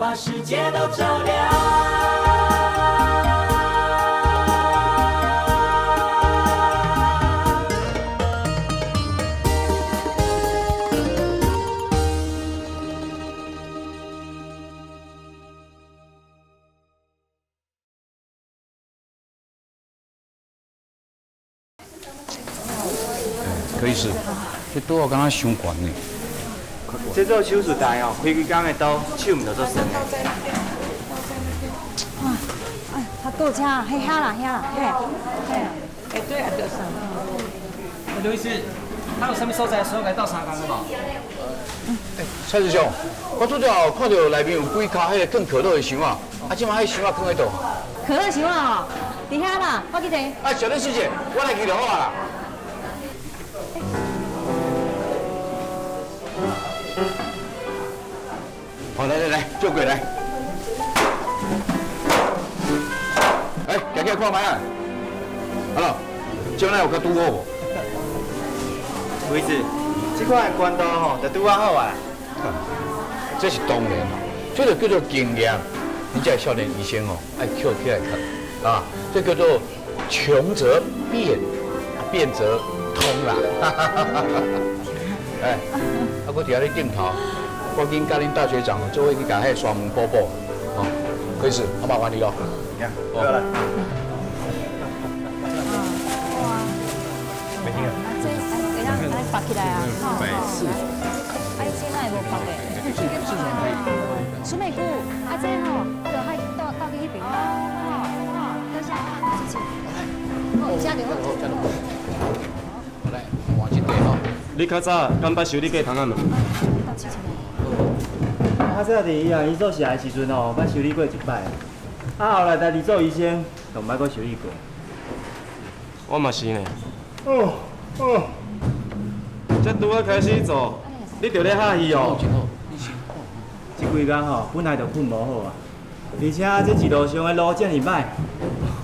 把世界都照亮。柯医师，这刀我感觉伤悬呢。这做手术台哦，开几工的刀，手唔着做酸的。他倒车，嘿遐啦，嘿。哎，对啊，对上。刘医师，还有什么所在需要来到三工的无？蔡师兄，我拄则看到内面有几卡迄个更可乐的箱啊，即摆迄箱啊放喺度。可乐箱啊，伫遐啦，我去摕。小丽师姐，我来去就好啊啦。好，来，坐过来。行起来看卖啊！好了，将来有较拄好无？刘医师，这款关刀吼，就拄好啊。这是当然啦，这就叫做经验。你这少年医生哦，爱跳起来看啊，这叫做穷则变，变则通啦。我伫遐咧顶头。我跟甲恁大学长做伙去甲迄双门补补，哦，可以是，我麻烦你咯。好来。没听啊？这给咱拔起来啊！140。这哪会无拔的？苏美姑，这吼，我就海倒去迄边。多谢，谢谢。好，加点。来，换一块吼。你较早敢捌修理过窗仔门？较早伫医院做实的时阵哦，捌修理过一摆。后来家己做医生，就毋捌阁修理过。我嘛是呢。这拄啊开始做，你就咧哈戏哦。这几工吼，本来就困无好啊，而且这一路上的路遮尔歹，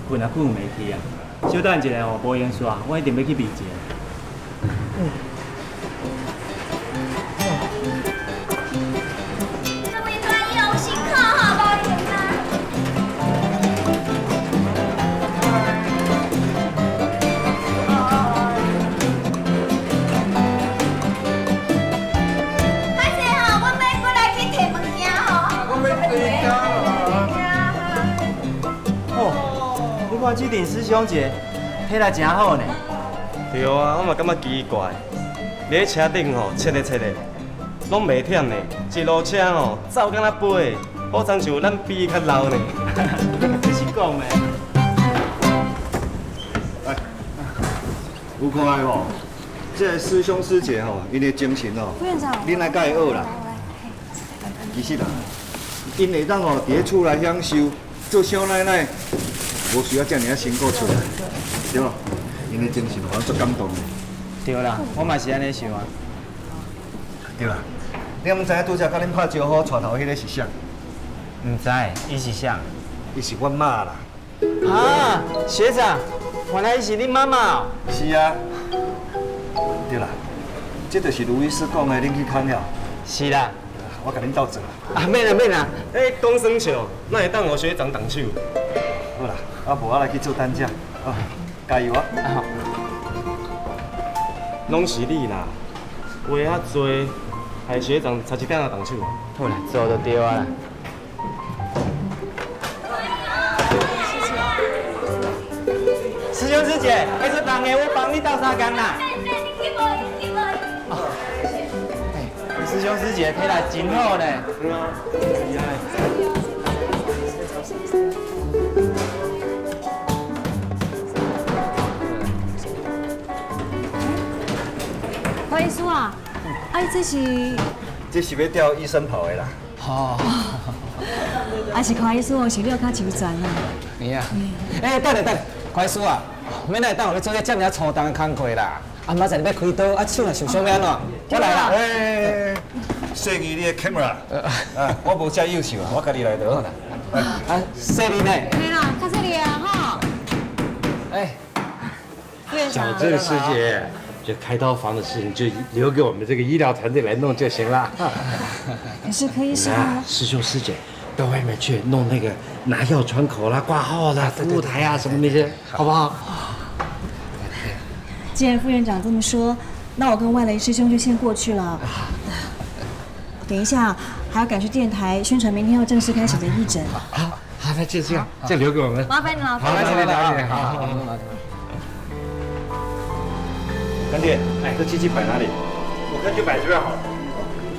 困也困袂去啊。小等一下哦，无闲煞，我一定要去味一下。看这阵师兄节，体力真好呢。对啊，我嘛感觉奇怪。你喺车顶吼，切咧，拢袂忝呢。一路车吼，走敢若飞，好像像咱比较老呢。这是讲的。来，有看的无？这个师兄师姐吼，因的精神哦，恁来甲伊学啦。其实啦，因会当吼，伫咧厝内享受做小奶奶。无需要遮尔啊辛苦出来，对无？因的精神让我足感动的。对啦，我嘛是安尼想啊。对啦，你毋知影拄则甲恁拍招呼带头迄个是啥？毋知，伊是啥？伊是阮妈啦。啊，学长，原来伊是恁妈妈哦。是啊。对啦，这就是卢医师讲的，恁去看了。是啦。我甲恁斗做啦。啊，免啦，讲生笑，那会当互学长动手。好啦，无我来去做担架，啊，加油啊！好，拢是你啦，话遐多，害学长差一点仔动手。好啦，做就对啊啦。师兄师姐，还是人的，我帮你斗三工啦。师兄师姐体力真好呢。嗯啊，厉害。柯医师啊，这是要吊医生袍的啦。哦。是柯医师哦，是了较周全啊。是啊。等下，柯医师啊，免来等我你做这么粗重的工课啦。啊，明仔日要开刀，啊手若受伤要安怎？我来啦。设计你的 camera， 我无遮优秀，我家己来就好啦。谢你呢？对啦，较谢你啊哈。小郑师姐，这开刀房的事情就留给我们这个医疗团队来弄就行了。可是柯医师啊，师兄师姐，到外面去弄那个拿药窗口啦、挂号啦、服务台啊什么那些，好不好？既然副院长这么说，那我跟外雷师兄就先过去了。等一下还要赶去电台宣传明天要正式开始的义诊。好，那就这样，这留给我们。麻烦你了。好，谢谢大姐，好。干爹，这机器摆哪里？我看就摆这边好了。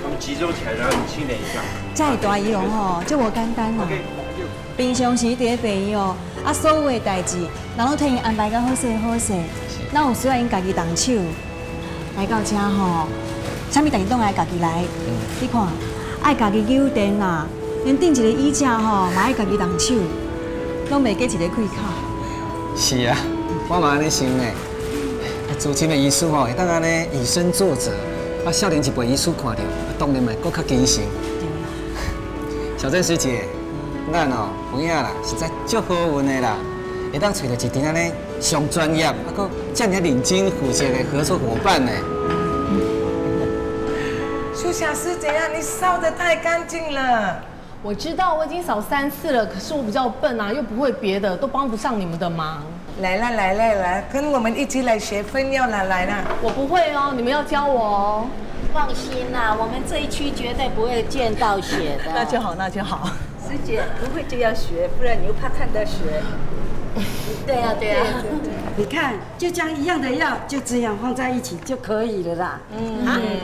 他们集中起来，然后你清点一下。这大仪容哦，就无简单啦。平常时伫咧病院哦，所有的代志，人拢替因安排到好势好势。哪有需要因家己动手？来到这吼，啥物代志拢爱家己来。你看，爱家己扭电啦，连订一个衣架吼，嘛爱家己动手，拢袂过一个开口。是啊，我嘛安尼想的。资深的医师吼，会当安尼以身作则，少年一辈医师看到，当然嘛更较谨慎。小郑师姐，咱哦有影啦，实在足好运的啦，会当找到一阵安尼上专业，搁这么认真负责的合作伙伴呢。苏霞师姐啊，你扫得太干净了。我知道我已经扫3次了，可是我比较笨啊，又不会别的，都帮不上你们的忙。来，跟我们一起来学分药啦，来啦！我不会哦，你们要教我哦。放心啦，我们这一区绝对不会见到血的。那就好，那就好。师姐不会就要学，不然你又怕看到血。对啊。你看，就这样一样的药，就这样放在一起就可以了啦。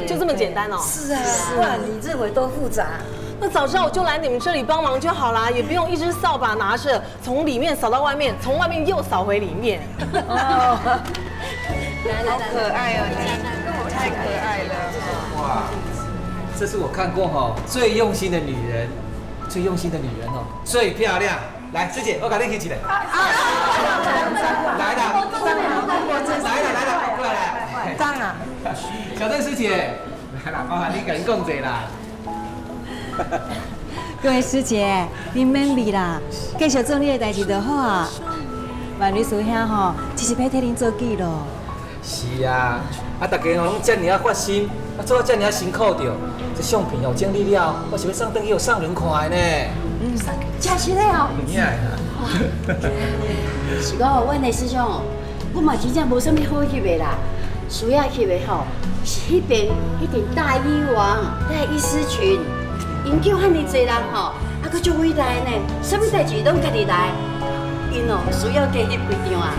就这么简单哦。是啊，不然你认为多复杂？那早知道我就来你们这里帮忙就好啦，也不用一只扫把拿着，从里面扫到外面，从外面又扫回里面。好可爱哦，太可爱了。哇，这是我看过吼最用心的女人，最用心的女人哦，最漂亮。来，师姐，我给你起来。来了，过来。当啊，小郑师姐，来啦，麻烦你跟人讲者啦。各位师姐，您免味啦，继续做你的代志就好啊。万女师兄吼，只是要替您做记录。是啊，大家吼拢遮尔发心，做遮尔辛苦着，这相片哦整理了，我是要送回去，有送人看的呢。真是的哦。有影的啦。是讲，阮的师兄，我嘛真正无啥物好翕的啦，需要翕的吼，是迄边大医王、大医师群，因叫遐尼侪人吼，佫足伟大的呢，啥物代志拢家己来，因哦需要加翕几张啊。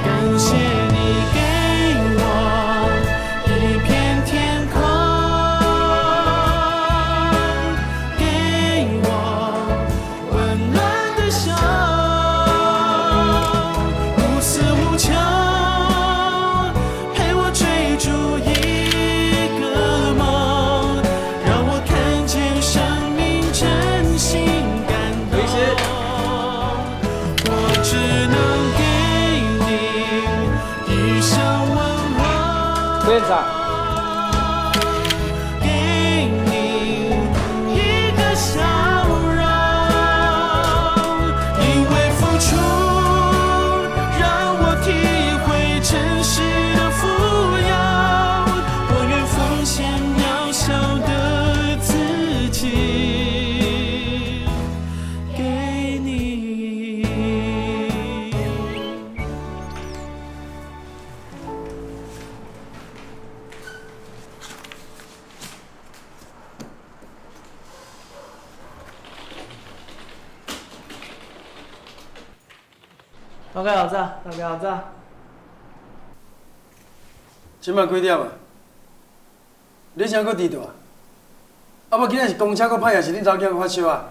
感谢你给我一片天空，给我温暖的手，无私无求，陪我追逐一个梦，让我看见生命真心感动。我只能给你一生问候，副院长，给你一个笑容，因为付出让我体会真实的富有，我愿奉献渺小的自己给你。大概后早。今晚几点啊？你啥搁伫倒？啊无今仔是公车搁歹，还是恁查某囝搁发烧啊？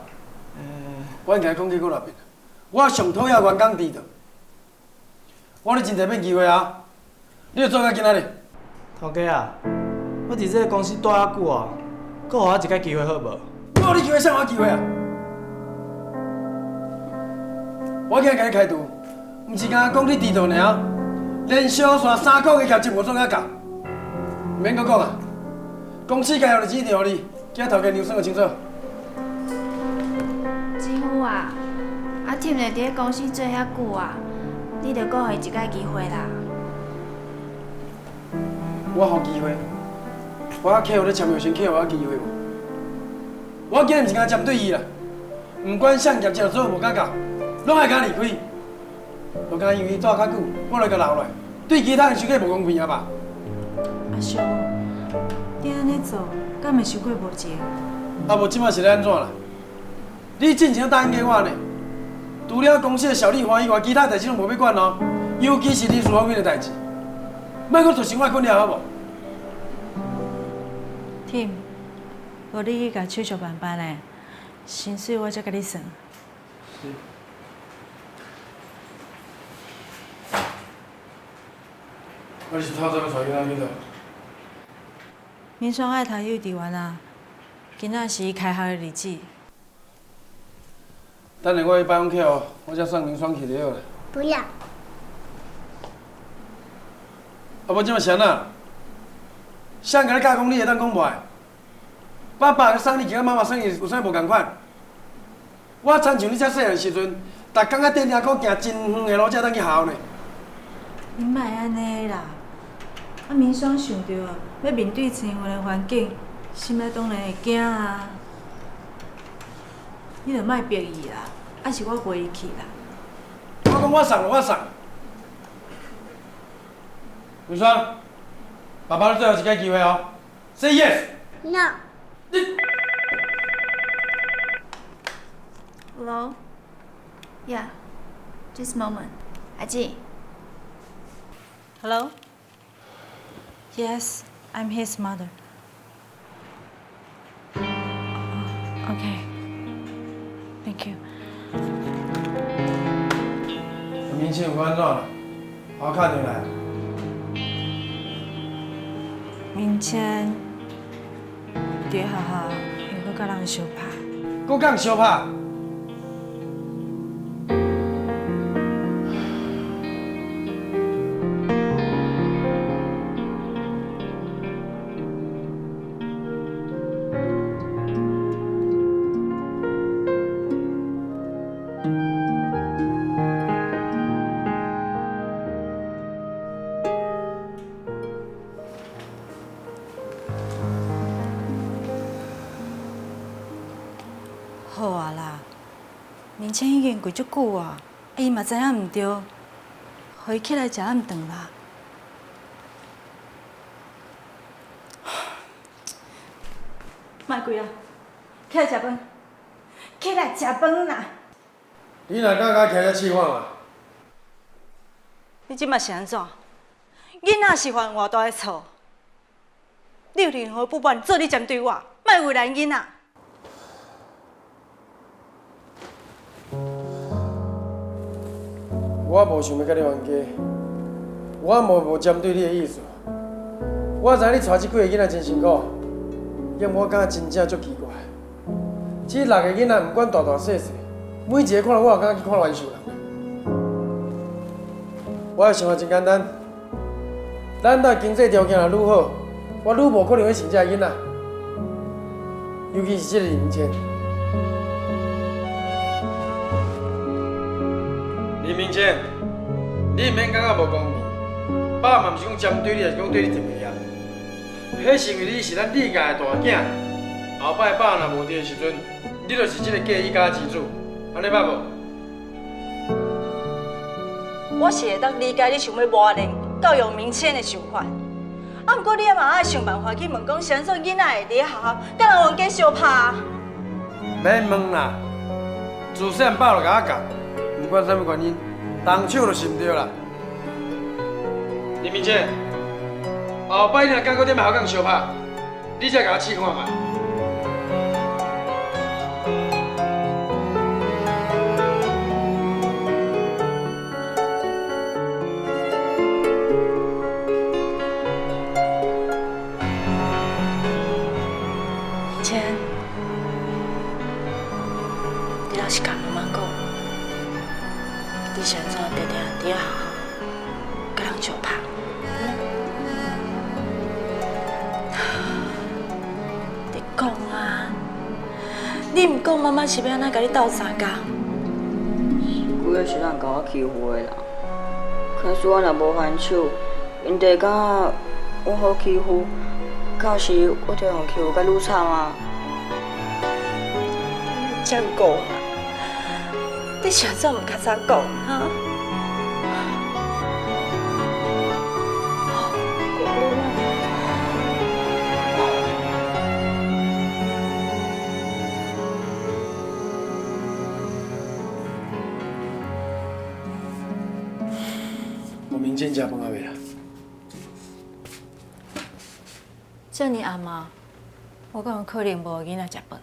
我应该讲去搁那边。我上讨厌员工伫倒。我咧真侪变机会啊！你要做到今仔日。头家啊，我伫这个公司待遐久啊，搁互我一个机会好无？我有你机会，啥我机会啊？我今日甲你开除，毋是敢讲你迟到尔，连小线3个月业绩无做甲到，毋免搁讲啊。公司该互你钱一定互你，叫头家留算个清楚。师傅啊，忝咧伫咧公司做遐久啊，你着搁互伊一个机会啦。我互机会，我客户咧签约先客户我机会无？我今日毋是敢针对伊啦，毋管啥业绩做无敢到，拢爱甲离开。就敢因为住较久，我来甲留落来，对其他人伤过无公平啊吧？阿兄，你安尼做，敢会受过无情？啊无，即摆是咧安怎啦？你之前答应过我呢，除了公司的效率欢喜外，其他代志拢无要管哦，尤其是人事方面的代志，莫搁造成我困扰好无？Tim， 无你去甲手续办办嘞，薪水我才甲你算。是。我是透早要带囡仔去倒？明双爱读幼稚园啊，今仔是伊开学的日子。等下我去拜访客户，我才送明双去就好了。不要。啊无，即嘛是安那？谁甲你教讲你会当讲袂？爸爸送你，甲妈妈送你有啥无共款？我亲像你遮细汉时阵，逐工仔踮遐讲行真远的路才当去学校呢。你莫安尼啦！啊，明双想到要面对生活的环境，心内当然会惊啊。你着莫逼伊啦，还是我陪伊去啦。我讲我送，我送。明双，爸爸最后一个机会哦 ，Say yes。No。Hello? Yeah, just a moment. 阿姐。Hello? Yes, I'm his mother. Okay. Thank you. 明星有安怎啦？好看回来。明天伫学校又搁甲人相拍。搁甲人相拍？好啊啦，明天已经跪足久啊，伊嘛知影毋对，互伊起来食暗顿啦。莫跪啊，起来食饭，起来食饭啦！你若敢甲徛遮试看嘛？你即马是安怎？囡仔是犯偌大的错，你有任何不满做你针对我，莫为难囡仔。我无想要甲你冤家，我无针对你的意思。我知影你带即几个囡仔真辛苦，但我感觉真正足奇怪。这6个囡仔，毋管大大细细，每一个看到我，敢去看冤仇人。我的想法真简单，咱若经济条件若愈好，我愈无可能去生这个囡仔，尤其是这个李明谦。李明谦，你毋免感觉无公平。爸嘛毋是讲针对你，是讲对你特别严。迄是因为你是咱李家的大囝，后摆爸若无伫的时阵，你就是这个嫁衣家之主，安尼捌无？我是会当理解你想要磨练、教育明谦的想法，啊，不过你也嘛爱想办法去问讲，是安怎囡仔会伫学校甲人冤家相拍？免问啦，自细汉爸就甲我教。不管什么原因，动手就是毋对啦。李明谦，后摆你若敢搁踮校港相拍，你才甲我试看嘛。明谦，你若是甲妈妈讲。你是安怎定定伫学校甲人相拍？你讲啊！你毋讲，妈妈是要安怎甲你斗相共？几个学人甲我欺负的啦，可是我若无还手，因就会感觉我好欺负，到时我就让气甲愈惨啊！江公啊，你啥早唔较早讲哈？我明天加班啊未啦？这么暗啊，我讲可能无囡仔食饭。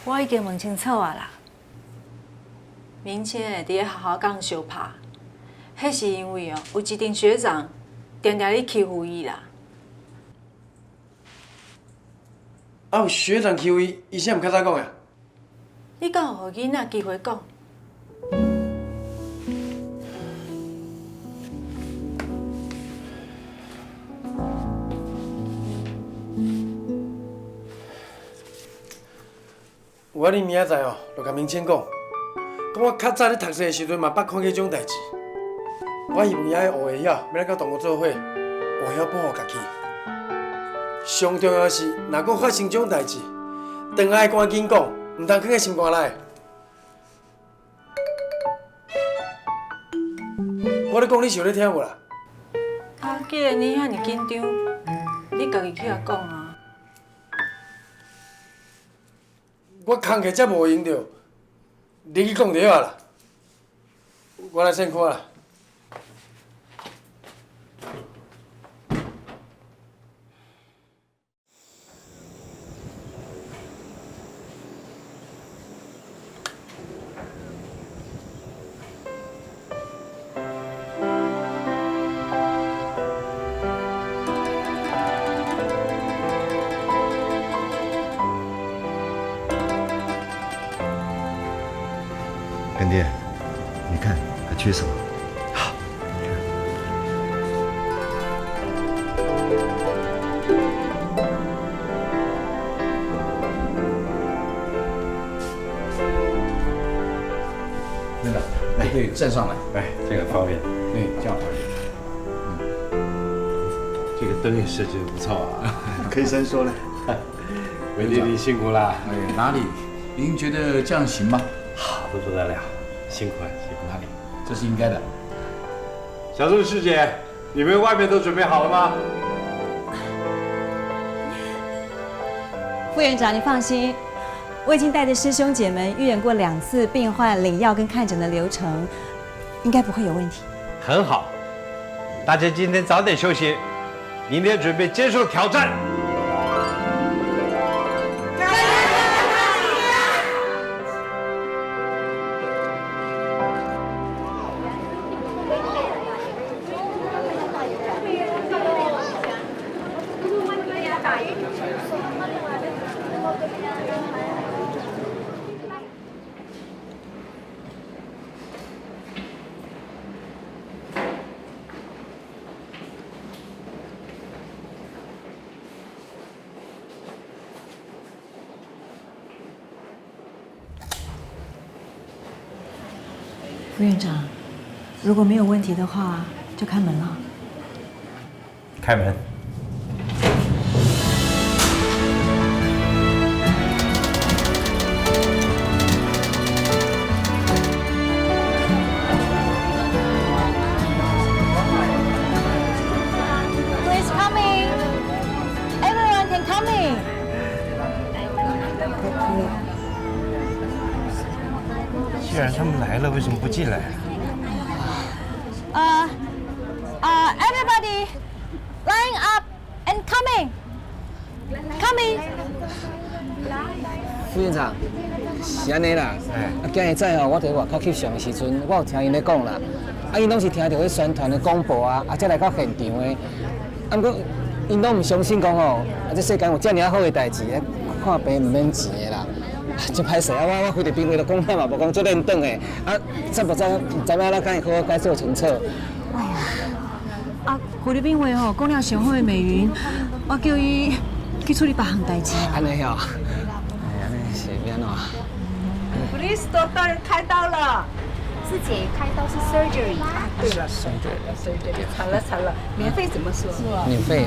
我已经问清楚啊啦，明天伫咧学校讲相拍，迄是因为哦，有一阵学长定定咧欺负伊啦。啊，有学长欺负伊，伊啥毋较早讲呀？你敢有互囡仔机会讲？有啊，你明仔载哦，就甲明谦讲，讲我较早咧读册的时阵嘛，捌看过这种代志。我希望伊爱学会晓，要来甲同学做伙，学晓保护家己。上重要的是，若阁发生这种代志，当爱赶紧讲，唔通囥在心肝内。我咧讲，你是有咧听无啦？啊，既然你遐尼紧张，你家己起来讲啊。我空客才无用着，你去讲就好啦。我来先看啦。干爹，你看还缺什么？好，那个，来，可以站上来，哎，这个方便。对，这样方便。这个灯也设计的不错啊。可以先说了。文弟弟辛苦啦。哎，哪里？您觉得这样行吗？好的不得了，辛苦了，辛苦哪里？这是应该的。小郑师姐，你们外面都准备好了吗？副院长，你放心，我已经带着师兄姐们预演过2次病患领药跟看诊的流程，应该不会有问题。很好，大家今天早点休息，明天准备接受挑战。副院长，如果没有问题的话，就开门了。开门。Please come in. Everyone can come in. 既然他们来了，为什么不进来？ Everybody, line up and come in. 副院长，是安尼啦。今日早吼，我伫外口翕相的时阵，我有听因咧讲啦。因拢是听到迄宣传的广播才来到现场的。不过，因拢唔相信讲这世间有遮尔好的代志，看病唔免钱的啦。真歹势我菲律宾话都讲嘛，无讲做认真的。真不知怎样咱敢会好好解说清楚。哎呀，菲律宾话讲了上好的美云，我叫伊去处理别项代志。安尼哦，安尼是要安怎？ Please， doctor 开刀了。师姐开刀是 surgery 啊。对了 surgery， 惨了，免费怎么说？免费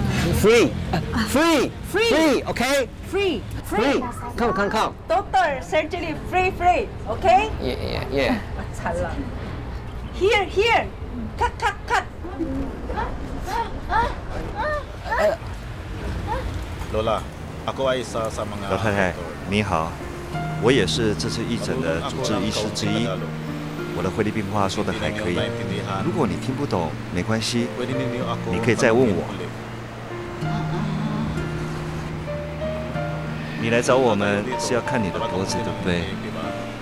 ，free，OK，free。Come。 Doctor surgery free，OK？ Yeah。惨了 ，Here，cut。老太太，你好，我也是这次义诊的主治医师之一。我的菲律宾话说的还可以，如果你听不懂，没关系，你可以再问我。你来找我们是要看你的脖子，对不对？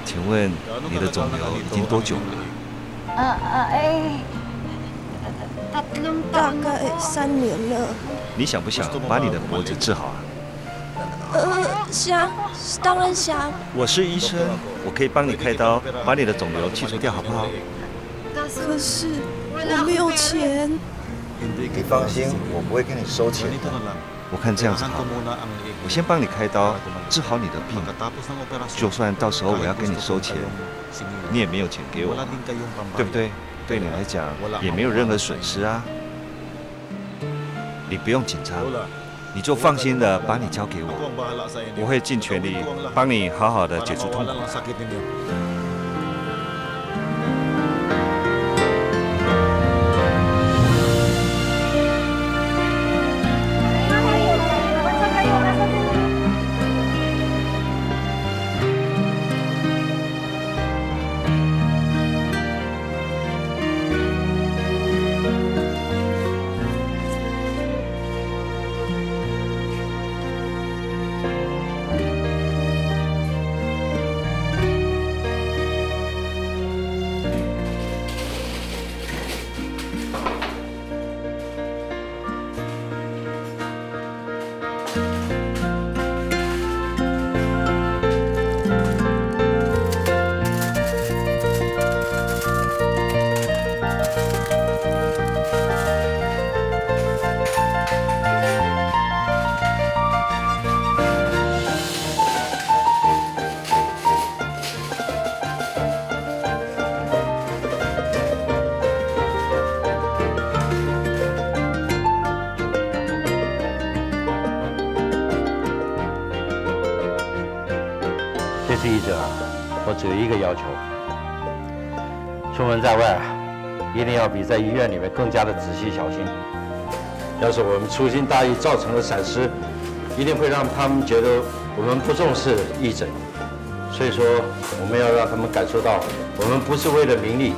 请问你的肿瘤已经多久了？大概3年了。你想不想把你的脖子治好啊？想，当然想。我是医生，我可以帮你开刀，把你的肿瘤去除掉，好不好？可是我没有钱。你放心，我不会跟你收钱的。我看这样子好，我先帮你开刀，治好你的病。就算到时候我要跟你收钱，你也没有钱给我，对不对？对你来讲也没有任何损失啊。你不用紧张，你就放心的把你交给我，我会尽全力帮你好好的解除痛苦。这次义诊啊，我只有一个要求：出门在外啊，一定要比在医院里面更加的仔细小心。要是我们粗心大意造成了闪失，一定会让他们觉得我们不重视义诊。所以说，我们要让他们感受到，我们不是为了名利，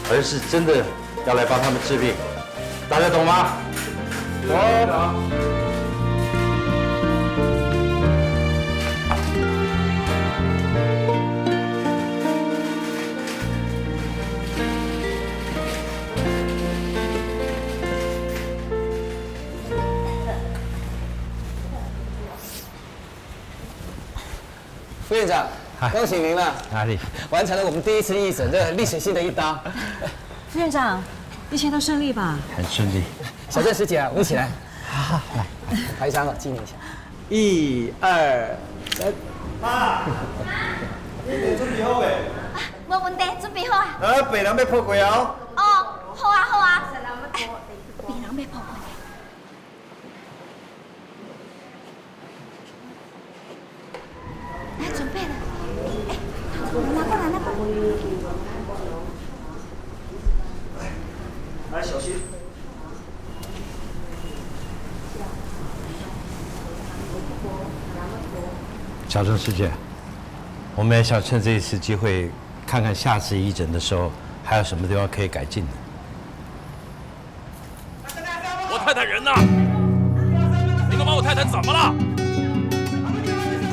而是真的要来帮他们治病。大家懂吗？懂。副院长，恭喜您了！哪里？完成了我们第一次义诊，这历史性的一刀。副院长，一切都顺利吧？很顺利。小郑师姐啊，我们一起来。好，来，拍一张了，纪念一下。1、2、3。妈，你哋准备好未？没问题，准备好啊。病人要破过哦。哦，好啊。病人要破过。来，准备了。拿过来。来，小心。小郑师姐，我们也想趁这一次机会，看看下次义诊的时候还有什么地方可以改进的。我太太人呢？你们把我太太怎么了？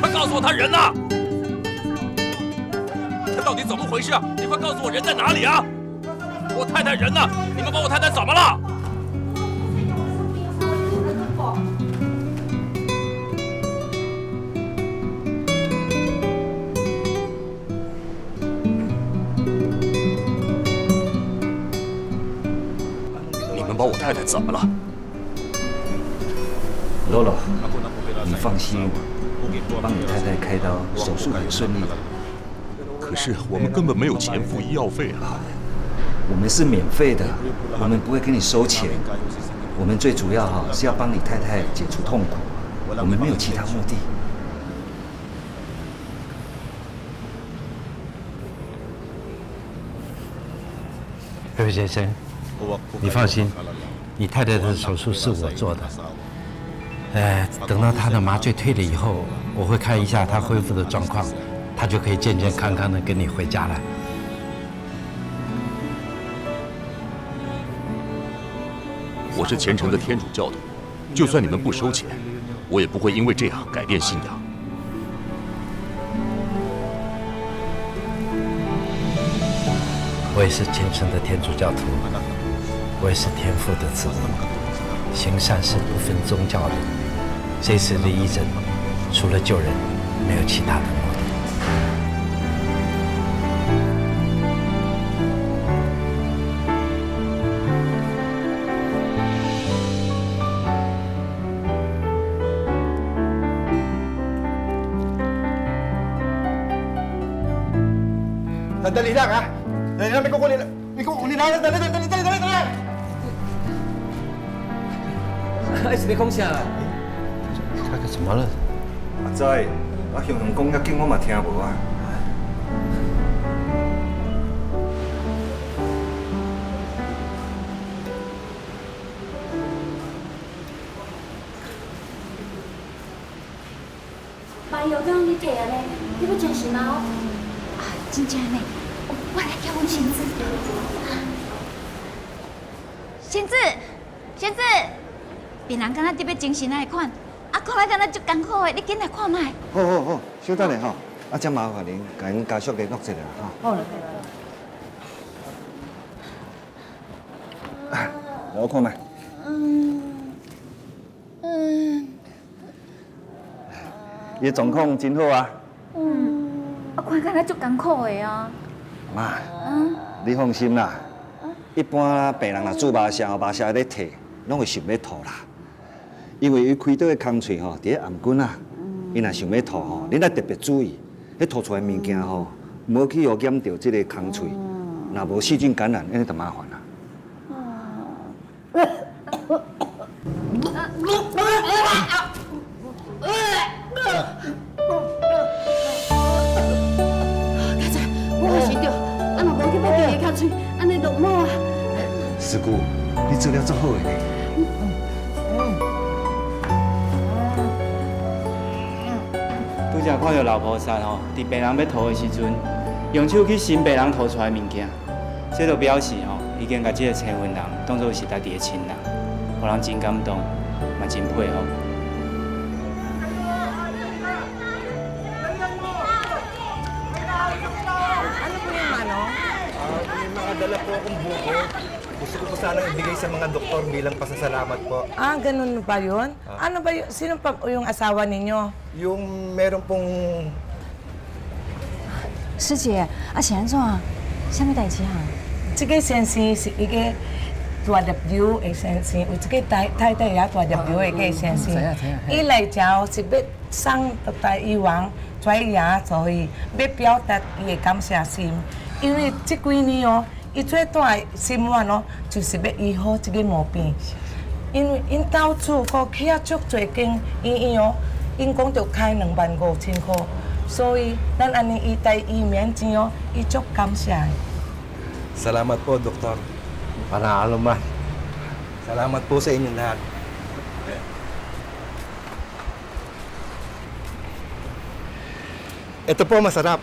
快告诉我她人呢？她到底怎么回事啊？你快告诉我人在哪里啊！我太太人呢？你们把我太太怎么了？你们把我太太怎么了？洛洛，你放心，帮你太太开刀，手术很顺利。可是我们根本没有钱付医药费啊！我们是免费的，我们不会给你收钱。我们最主要是要帮你太太解除痛苦，我们没有其他目的。佩佩先生，你放心，你太太的手术是我做的。等到她的麻醉退了以后，我会看一下她恢复的状况，她就可以健健康康的跟你回家了。我是虔诚的天主教徒，就算你们不收钱，我也不会因为这样改变信仰。我也是虔诚的天主教徒，我也是天父的子民，行善事不分宗教的。这次的医诊，除了救人，没有其他的目的。等一下啊！等一下，你给我来！等！哎，是你讲啥？他可怎么了？阿仔，我向人讲较紧，我嘛听无啊。麻药刚你摕啊呢？你要真是吗？啊，真正呢。我来叫阮仙子。仙子，病人敢若特别精神那款，啊，看来敢若足艰苦的，你紧来看卖。好，稍等下吼，啊，真麻烦您，甲因家属联络一下哈。好了。来，我看卖。伊状况真好啊。我看敢若足艰苦的啊。妈，你放心啦。一般病人若蛀麻痧、麻痧咧退，拢会想要吐啦。因为伊开刀的空喙吼，伫咧颔棍啊，伊若想要吐吼，你得特别注意，迄吐出来物件吼，无去污染到即个空喙，若无细菌感染，安尼就麻烦啦。师姑，你做了足好的呢。拄则看到老菩萨吼，伫病人要吐的时阵，用手去擤病人吐出来的物件，这就表示吼，已经甲这个青云人当作是家己的亲人，互人真感动，嘛真配合。Dala po akong buko. Gusto ko po sanang ibigay sa mga doktor bilang pasasalamat po. Ah, ganun ba yun? Ano ba yun? Sino pa yung asawa ninyo? Yung meron pong... 师姐，啊是安怎？啥物代志啊？这个先生是一个大 W 的先生，有这个太太也大 W 的一个先生。伊来找是要送大医院跩爷，所以要表达伊的感谢心，因为这几年哦。伊最大的心愿哦，就是要医好这个毛病。因为因到处个去啊足侪间医院哦，因讲着开25000块，所以咱安尼医大医免钱哦，伊足感谢。Salamat po, Doktor. Panalo man. Salamat po sa inyong lahat. Ito po masarap.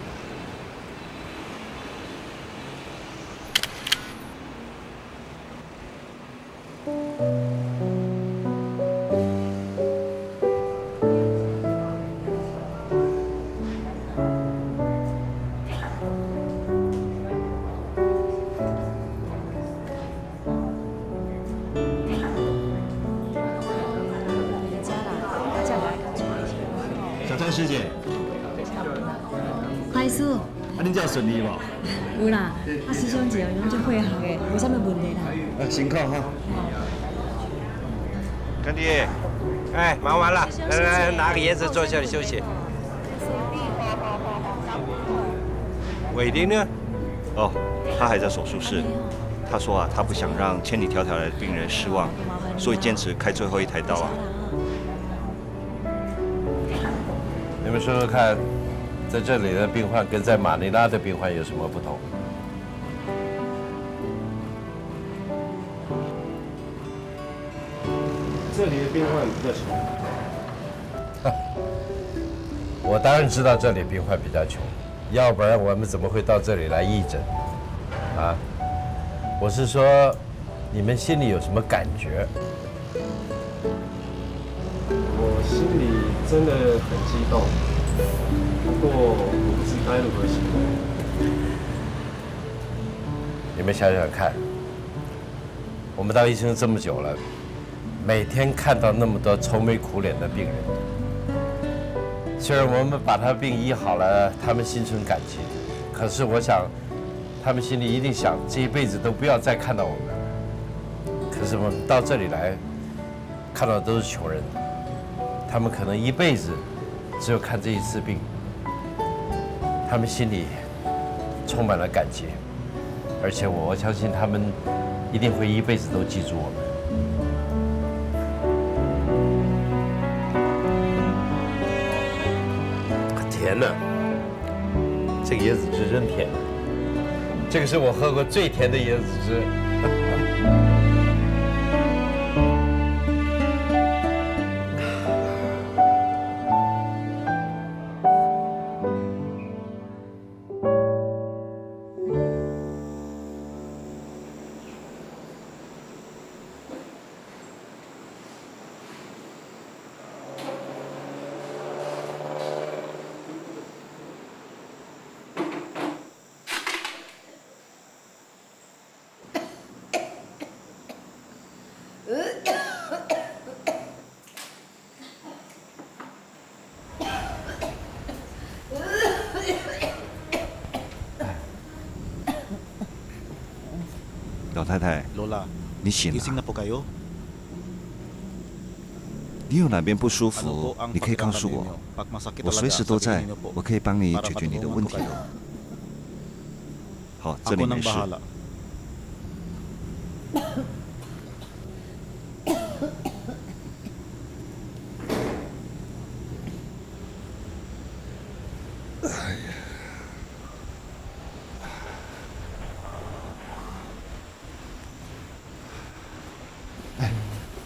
师姐，快师，啊，恁这顺利无？有啦，啊师兄姐拢足配合的，无啥物问题啦。辛苦哈。干爹，哎，忙完了，来拿个椰子坐下来休息。伟丁呢？哦，他还在手术室。他说啊，他不想让千里迢迢来的病人失望，所以坚持开最后一台刀啊。你们说说看，在这里的病患跟在马尼拉的病患有什么不同？这里的病患比较穷。我当然知道这里病患比较穷，要不然我们怎么会到这里来义诊？啊，我是说，你们心里有什么感觉？我心里真的很激动，不过我不知该如何形容。你们想想看，我们当医生这么久了，每天看到那么多愁眉苦脸的病人，虽然我们把他病医好了，他们心存感激，可是我想，他们心里一定想，这一辈子都不要再看到我们了。可是我们到这里来，看到的都是穷人，他们可能一辈子只有看这一次病，他们心里充满了感激，而且我相信他们一定会一辈子都记住我们。甜呢，这个椰子汁真甜，这个是我喝过最甜的椰子汁。老太太，你醒了？你有哪边不舒服，你可以告诉我，我随时都在，我可以帮你解决你的问题。好，这里没事。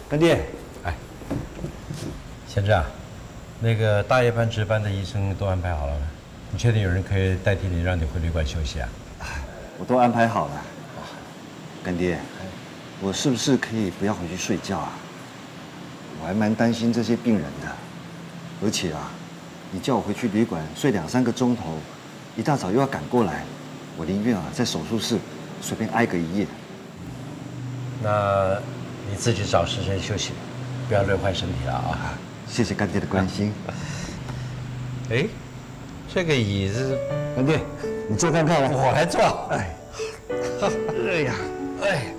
干爹，哎，贤志啊，那个大夜班值班的医生都安排好了吗？你确定有人可以代替你，让你回旅馆休息啊？我都安排好了。干爹，我是不是可以不要回去睡觉啊？我还蛮担心这些病人的，而且啊，你叫我回去旅馆睡2、3个钟头，一大早又要赶过来，我宁愿啊在手术室随便挨个一夜。那你自己找时间休息，不要累坏身体了啊！谢谢干爹的关心。哎，这个椅子，干爹，你坐看看来。我来坐。哎，哎呀，哎，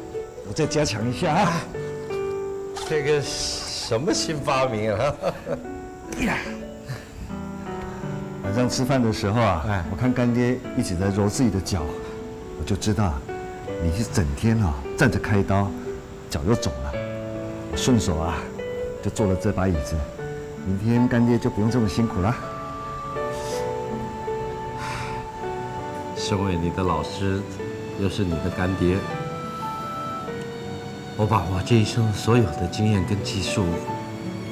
我再加强一下啊。这个什么新发明啊？晚上吃饭的时候啊，我看干爹一直在揉自己的脚，我就知道你是整天啊站着开刀，脚又肿了。我顺手啊就做了这把椅子，明天干爹就不用这么辛苦了。身为你的老师，又是你的干爹，我把我这一生所有的经验跟技术，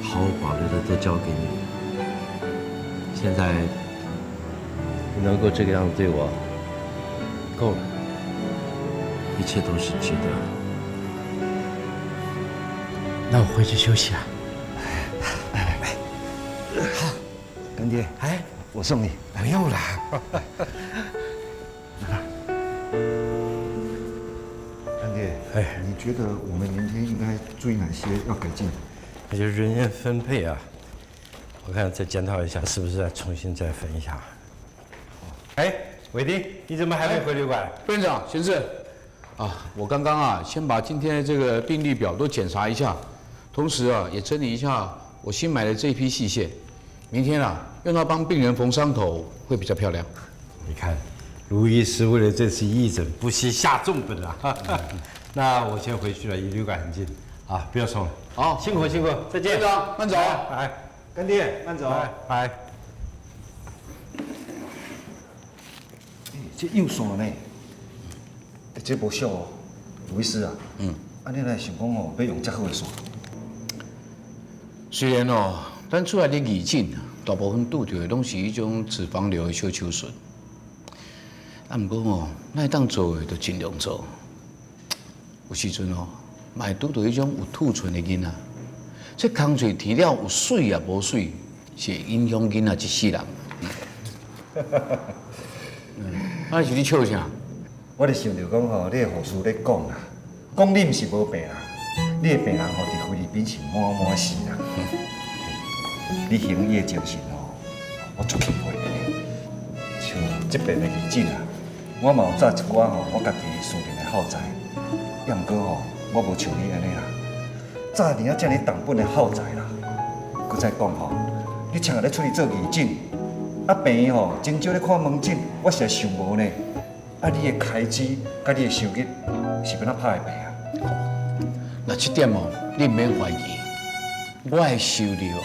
毫无保留的都交给你。现在你能够这个样子对我，够了，一切都是值得。那我回去休息了。好，干爹，哎，我送你。不用了。干爹，哎，你觉得我们明天应该注意哪些要改进的？那就人员分配啊，我看再检讨一下，是不是再重新再分一下？哎，伟丁，你怎么还没回旅馆？副院长，贤志，啊，我刚刚啊，先把今天的这个病历表都检查一下，同时啊，也整理一下我新买的这批细线，明天啊，用它帮病人缝伤口会比较漂亮。你看，卢医师为了这次义诊，不惜下重本啊！那我先回去了，离旅馆很近，啊，不要送了。好，辛苦辛苦，再见。班长，慢走。来，干爹，慢走。来。这又线呢？这无俗哦，卢医师啊。啊，你来想讲哦，要用遮好的线。虽然哦，咱出来的义诊啊，大部分拄到的拢是迄种脂肪瘤的小手术。啊，毋过哦，咱当做的就尽量做。有时阵哦，嘛会拄到迄种有兔唇的囡仔，这空嘴填了有水也无水，是会影响囡仔一世人。啊，是你笑啥？我就想着讲吼，你的护士咧讲啦，讲你毋是无病啦，你的病人吼伫菲律宾是满满死啦。你行医的精神吼，我足钦佩的。像这边的义诊啊。我嘛有早一寡吼，我家己私人的耗材，也毋过吼，我无像你安尼啦，早年啊遮尔重本的耗材啦。佮再讲吼，你请下咧出去做义诊，啊病院吼真少咧看门诊，我实在想无呢。啊你的开支甲你的收入是要哪拍的病啊？那这点哦，你毋免怀疑，我的收入哦，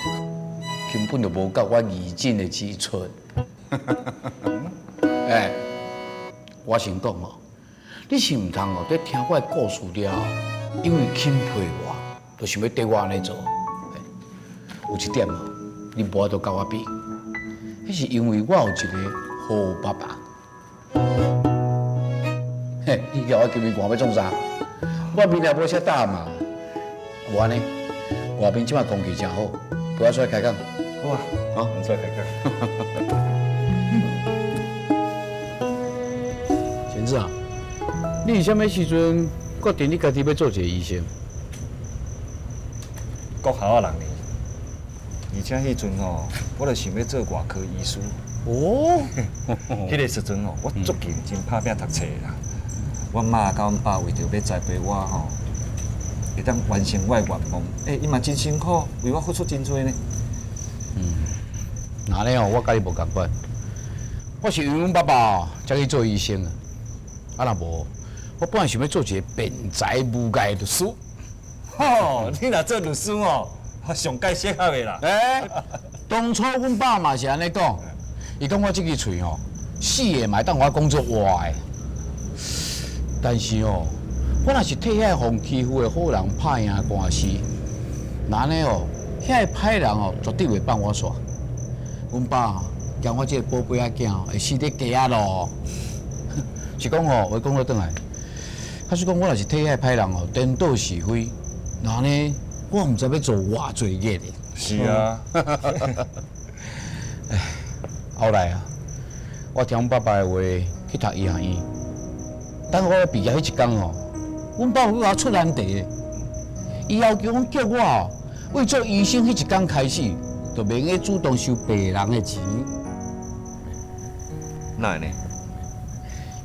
根本就无够我义诊的支出。哎。我先讲哦，你是唔通哦，在听我的故事了，因为钦佩我，就想要对我安尼做。有一点哦，你无法度甲我比，迄是因为我有一个好爸爸。嘿，你叫我今日寒要创啥？我面也无啥大嘛。无安尼，外面即摆空气真好，陪我出来开讲。好啊，好，我们出来开讲。贤子啊，你是啥物时阵决定你家己要做一个医生？国校的人呢，而且迄阵吼，我就想要做外科医师。哦，迄个时阵吼，我足认真打拼读册啦。阮妈甲阮爸为着要栽培我吼，会当完成我的愿望。伊嘛真辛苦，为我付出真多呢。那呢哦，我甲你无共款。我是因为阮爸爸才去做医生啊。啊，若无，我本来想要做一个辩才无碍的律师。吼，你若做律师哦，上该适合的啦。当初阮爸嘛是安尼讲，伊讲我这支喙哦，死的嘛当我讲做活的。但是哦，我若是替遐互欺负的好人拍赢官司，那呢哦，遐个歹人哦，绝对袂放我煞。阮爸惊我这个宝贝仔囝会死伫街仔咯。是讲哦，话讲到转来，假使讲我若是替遐歹人哦，颠倒是非，那呢，我毋知要做偌侪业的。是啊。哎，后来啊，我听阮爸爸的话去读医学院。等我毕业迄一天哦，阮爸有我出难题，伊要求我哦，为做医生迄一天开始，就免去主动收别人的钱。哪会呢？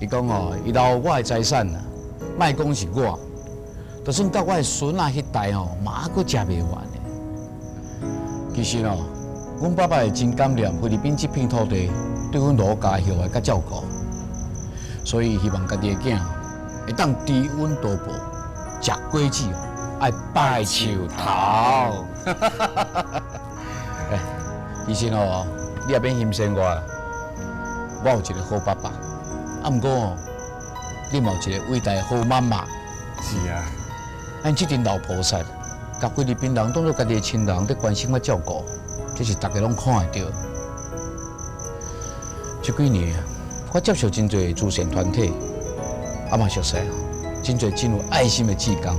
伊讲哦，伊留我的财产啊，莫讲是我，就算到我的孙仔迄代哦，嘛还阁食袂完的。其实哦，阮爸爸会真感念菲律宾这片土地对阮老家后的甲照顾，所以希望家己的囝会当低温多补，食果子哦，爱拜树头。哎，其实哦，你也免嫌生我啦，我有一个好爸爸。啊，毋过哦，你嘛有一个伟大的好妈妈。是啊，咱这群老菩萨，甲菲律宾人当作家己的亲人，在关心甲照顾，这是大家拢看会到。这几年，我接受真侪慈善团体，啊嘛熟悉，真侪真有爱心的志工。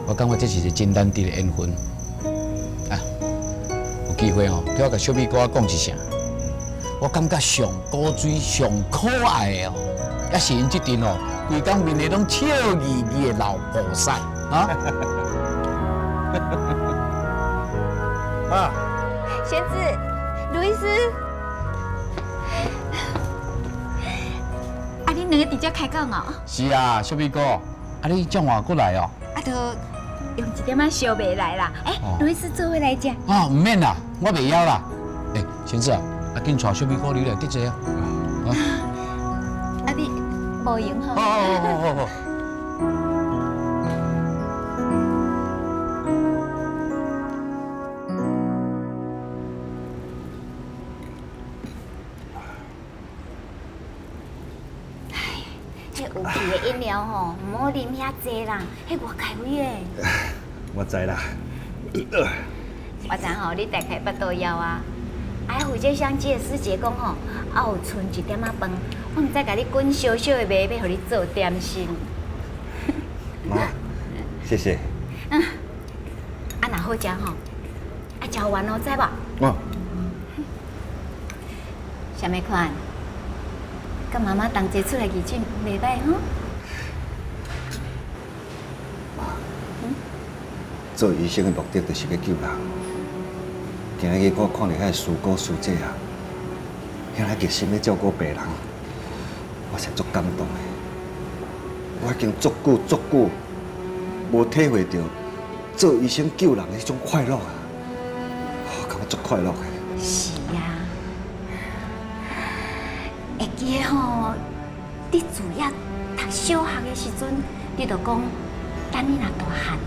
我感觉这是一个真难得的缘分。啊，有机会哦，替我甲小美哥讲一声。我感觉上古锥、上可爱的哦，也是因这阵哦，规工面里拢笑眯眯的老菩萨啊！啊，贤子，卢医师，啊，你两个直接开讲哦？是啊，小美哥，啊你怎话过来哦？啊，就用一点仔烧麦来啦。卢医师做伙来食。啊，唔免啦，我袂晓啦。贤子啊。啊，紧带小美哥你来得济啊！无用吼。哦。这有气的饮料吼，唔好啉遐济啦，迄外开胃的。我知啦。我知吼，你大概巴肚枵啊。哎，有这相机的师姐讲吼，还有剩1点仔饭，我唔知甲你滚小小的卖，要互你做点心。妈，谢谢。啊，若好食吼，食完哦，知无？哦。啥物款？甲妈妈同齐出来义诊，袂歹吼。做医生的目的就是要救人。今日我看到遐师哥师姐啊，遐热心咧照顾病人，我是足感动的。我已经足久无体会到做医生救人的迄种快乐啊！我感觉足快乐的。是啊，会记吼，你自业读小学的时阵，你就讲，等你若大汉，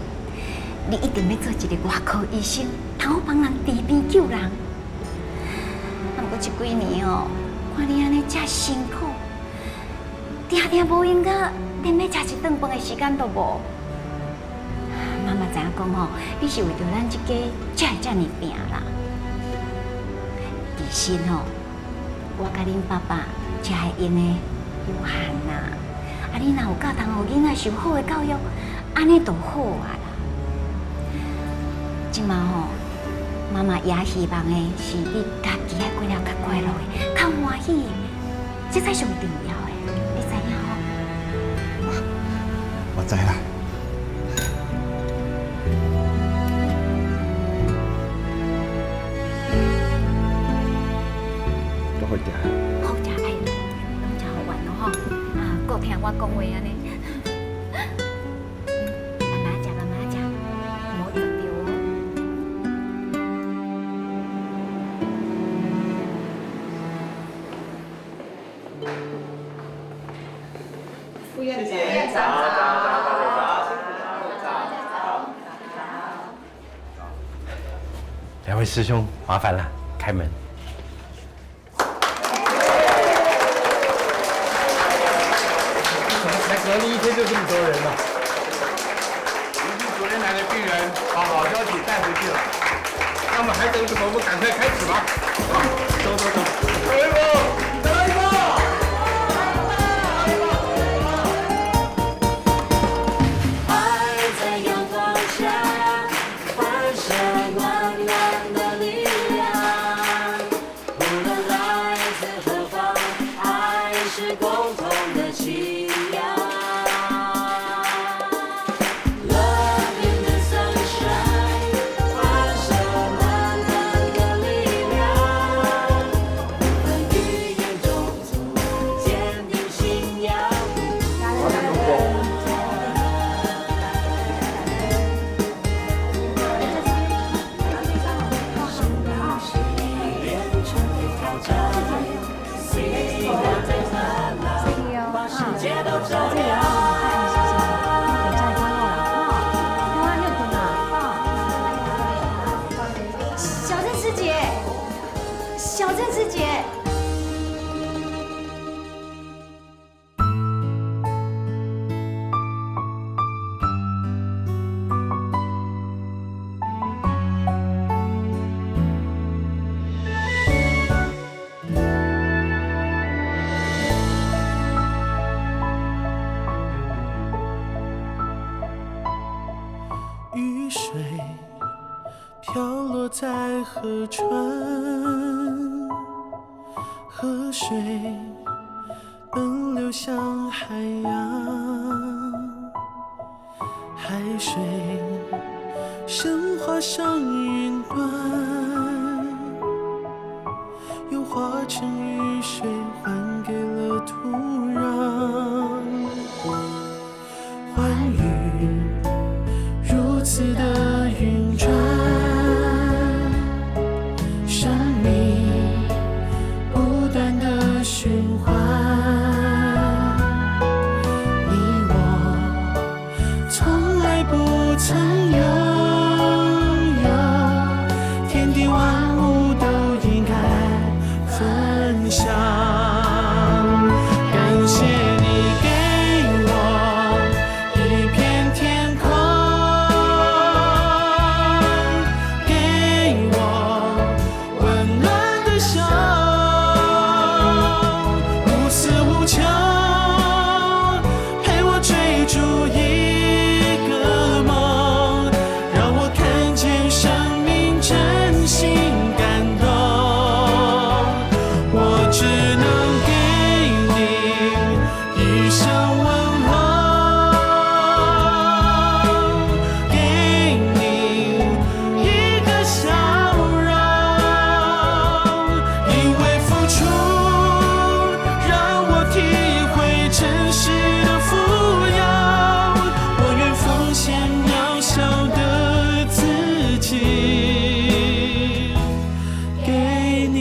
你一定要做一个外科医生，通好帮人治病救人。不过这几年哦，看你安尼遮辛苦，定无闲到连要食一顿饭的时间都无。妈妈知影讲吼，你是为着咱这家才会遮尔拼啦。其实吼，我甲恁爸爸才会用的有限啦。啊，你若有教堂互囡仔受好的教育，安尼就好啊啦。即马吼，妈妈也希望的是你家己爱过了较快乐的、较欢喜的，这才上重要的，你知影吼？我知啦。都好食。好食哎，拢食好玩咯吼，啊，搁听我讲话安尼。副院长，两位师兄，麻烦了，开门。才隔离1天就这么多人了。您是昨天来的病人，把好消息带回去了。那么还等什么？我们赶快开始吧。走走走，来一波，再来一波。在河川，河水奔流向海洋，海水升华上云端，又化成雨水还给了土壤。欢愉如此的运转，生命不断的循环，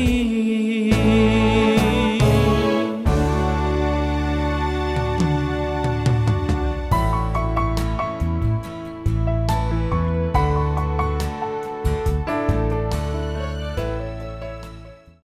你。